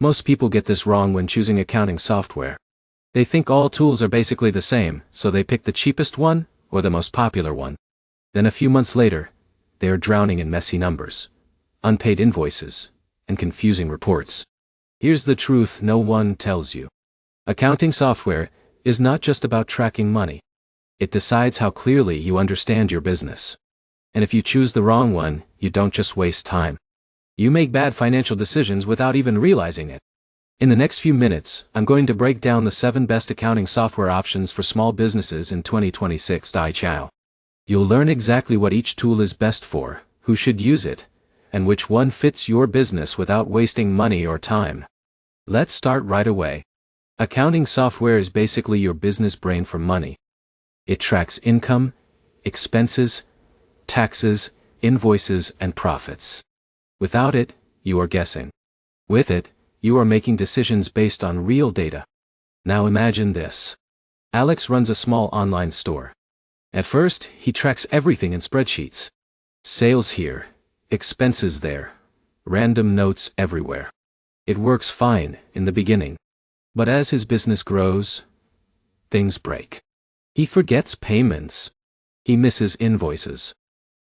Most people get this wrong when choosing accounting software. They think all tools are basically the same, so they pick the cheapest one, or the most popular one. Then a few months later, they are drowning in messy numbers, unpaid invoices, and confusing reports. Here's the truth no one tells you. Accounting software is not just about tracking money. It decides how clearly you understand your business. And if you choose the wrong one, you don't just waste time. You make bad financial decisions without even realizing it. In the next few minutes, I'm going to break down the 7 best accounting software options for small businesses in 2026. You'll learn exactly what each tool is best for, who should use it, and which one fits your business without wasting money or time. Let's start right away. Accounting software is basically your business brain for money. It tracks income, expenses, taxes, invoices, and profits. Without it, you are guessing. With it, you are making decisions based on real data. Now imagine this. Alex runs a small online store. At first, he tracks everything in spreadsheets. Sales here, expenses there, random notes everywhere. It works fine in the beginning. But as his business grows, things break. He forgets payments. He misses invoices.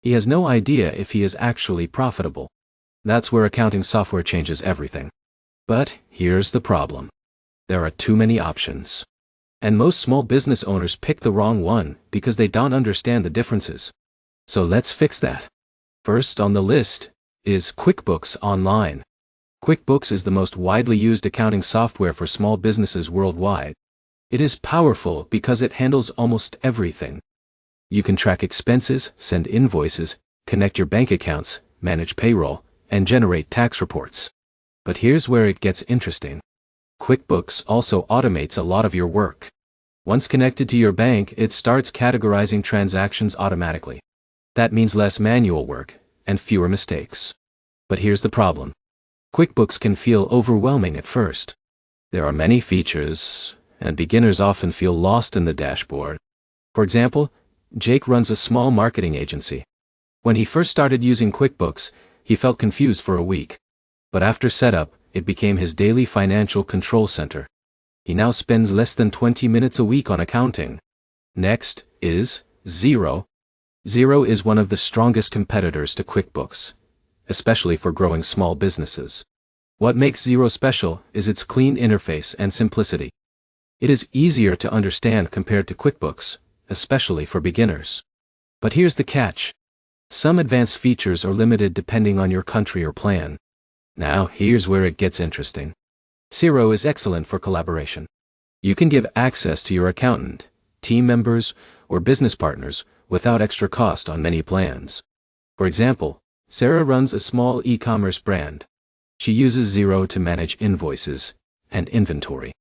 He has no idea if he is actually profitable. That's where accounting software changes everything. But here's the problem. There are too many options. And most small business owners pick the wrong one because they don't understand the differences. So let's fix that. First on the list is QuickBooks Online. QuickBooks is the most widely used accounting software for small businesses worldwide. It is powerful because it handles almost everything. You can track expenses, send invoices, connect your bank accounts, manage payroll, and generate tax reports. But here's where it gets interesting. QuickBooks also automates a lot of your work. Once connected to your bank, it starts categorizing transactions automatically. That means less manual work and fewer mistakes. But here's the problem. QuickBooks can feel overwhelming at first. There are many features, and beginners often feel lost in the dashboard. For example, Jake runs a small marketing agency. When he first started using QuickBooks, he felt confused for a week. But after setup, it became his daily financial control center. He now spends less than 20 minutes a week on accounting. Next is Xero. Xero is one of the strongest competitors to QuickBooks, especially for growing small businesses. What makes Xero special is its clean interface and simplicity. It is easier to understand compared to QuickBooks, especially for beginners. But here's the catch. Some advanced features are limited depending on your country or plan. Now, here's where it gets interesting. Xero is excellent for collaboration. You can give access to your accountant, team members, or business partners without extra cost on many plans. For example, Sarah runs a small e-commerce brand. She uses Xero to manage invoices and inventory.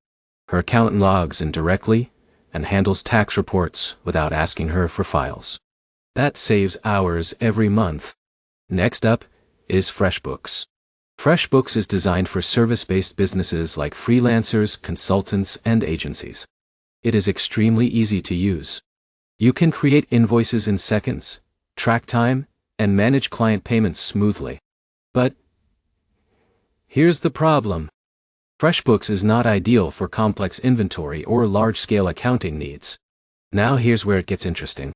Her accountant logs in directly and handles tax reports without asking her for files. That saves hours every month. Next up is FreshBooks. FreshBooks is designed for service-based businesses like freelancers, consultants, and agencies. It is extremely easy to use. You can create invoices in seconds, track time, and manage client payments smoothly. But here's the problem. FreshBooks is not ideal for complex inventory or large-scale accounting needs. Now here's where it gets interesting.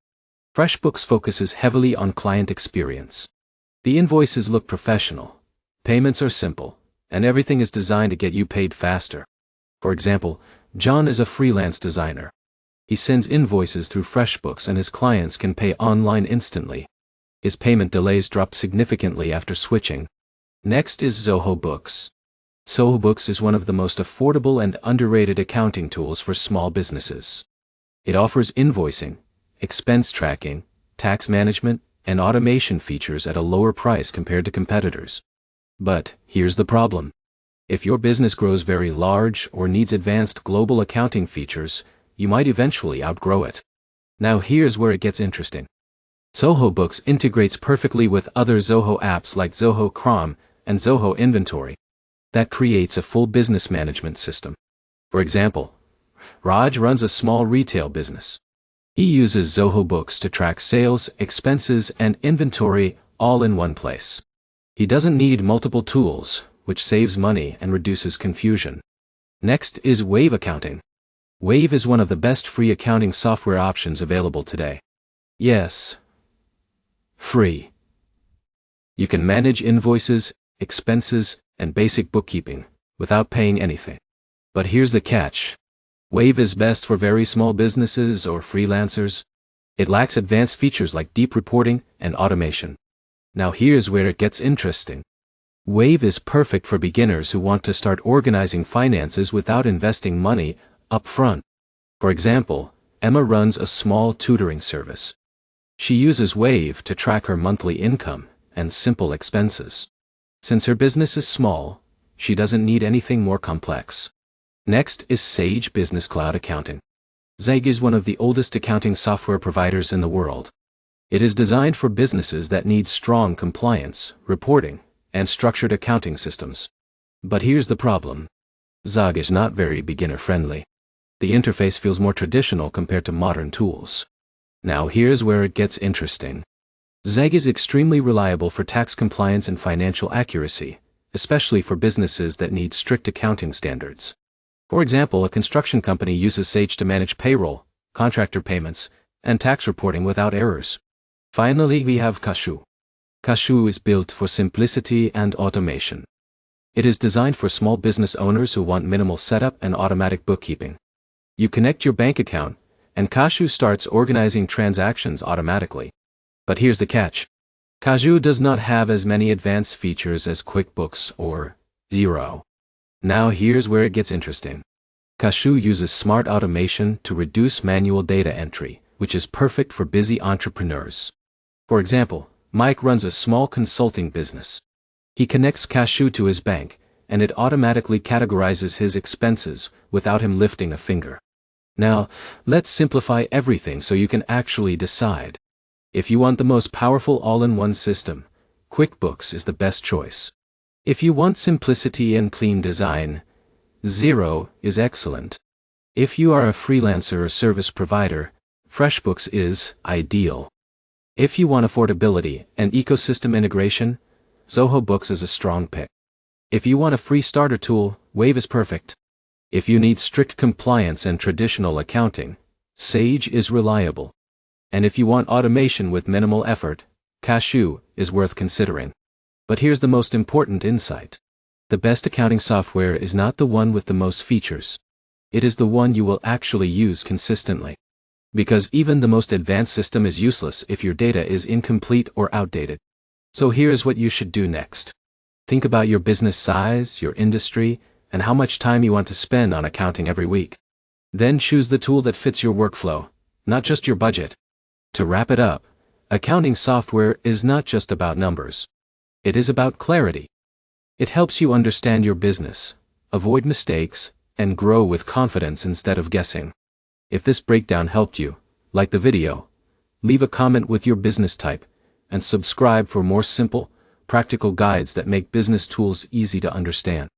FreshBooks focuses heavily on client experience. The invoices look professional, payments are simple, and everything is designed to get you paid faster. For example, John is a freelance designer. He sends invoices through FreshBooks and his clients can pay online instantly. His payment delays drop significantly after switching. Next is Zoho Books. Zoho Books is one of the most affordable and underrated accounting tools for small businesses. It offers invoicing, expense tracking, tax management, and automation features at a lower price compared to competitors. But here's the problem. If your business grows very large or needs advanced global accounting features, you might eventually outgrow it. Now here's where it gets interesting. Zoho Books integrates perfectly with other Zoho apps like Zoho Chrome and Zoho Inventory. That creates a full business management system. For example, Raj runs a small retail business. He uses Zoho Books to track sales, expenses, and inventory all in one place. He doesn't need multiple tools, which saves money and reduces confusion. Next is Wave Accounting. Wave is one of the best free accounting software options available today. Yes, free. You can manage invoices, expenses, and basic bookkeeping without paying anything. But here's the catch. Wave is best for very small businesses or freelancers. It lacks advanced features like deep reporting and automation. Now here's where it gets interesting. Wave is perfect for beginners who want to start organizing finances without investing money up front. For example, Emma runs a small tutoring service. She uses Wave to track her monthly income and simple expenses. Since her business is small, she doesn't need anything more complex. Next is Sage Business Cloud Accounting. Sage is one of the oldest accounting software providers in the world. It is designed for businesses that need strong compliance, reporting, and structured accounting systems. But here's the problem. Sage is not very beginner-friendly. The interface feels more traditional compared to modern tools. Now here's where it gets interesting. Sage is extremely reliable for tax compliance and financial accuracy, especially for businesses that need strict accounting standards. For example, a construction company uses Sage to manage payroll, contractor payments, and tax reporting without errors. Finally, we have Kashu. Kashu is built for simplicity and automation. It is designed for small business owners who want minimal setup and automatic bookkeeping. You connect your bank account, and Kashu starts organizing transactions automatically. But here's the catch. Kashu does not have as many advanced features as QuickBooks or Xero. Now here's where it gets interesting. Kashu uses smart automation to reduce manual data entry, which is perfect for busy entrepreneurs. For example, Mike runs a small consulting business. He connects Kashu to his bank, and it automatically categorizes his expenses without him lifting a finger. Now, let's simplify everything so you can actually decide. If you want the most powerful all-in-one system, QuickBooks is the best choice. If you want simplicity and clean design, Xero is excellent. If you are a freelancer or service provider, FreshBooks is ideal. If you want affordability and ecosystem integration, Zoho Books is a strong pick. If you want a free starter tool, Wave is perfect. If you need strict compliance and traditional accounting, Sage is reliable. And if you want automation with minimal effort, Kashu is worth considering. But here's the most important insight. The best accounting software is not the one with the most features. It is the one you will actually use consistently. Because even the most advanced system is useless if your data is incomplete or outdated. So here's what you should do next. Think about your business size, your industry, and how much time you want to spend on accounting every week. Then choose the tool that fits your workflow, not just your budget. To wrap it up, accounting software is not just about numbers. It is about clarity. It helps you understand your business, avoid mistakes, and grow with confidence instead of guessing. If this breakdown helped you, like the video, leave a comment with your business type, and subscribe for more simple, practical guides that make business tools easy to understand.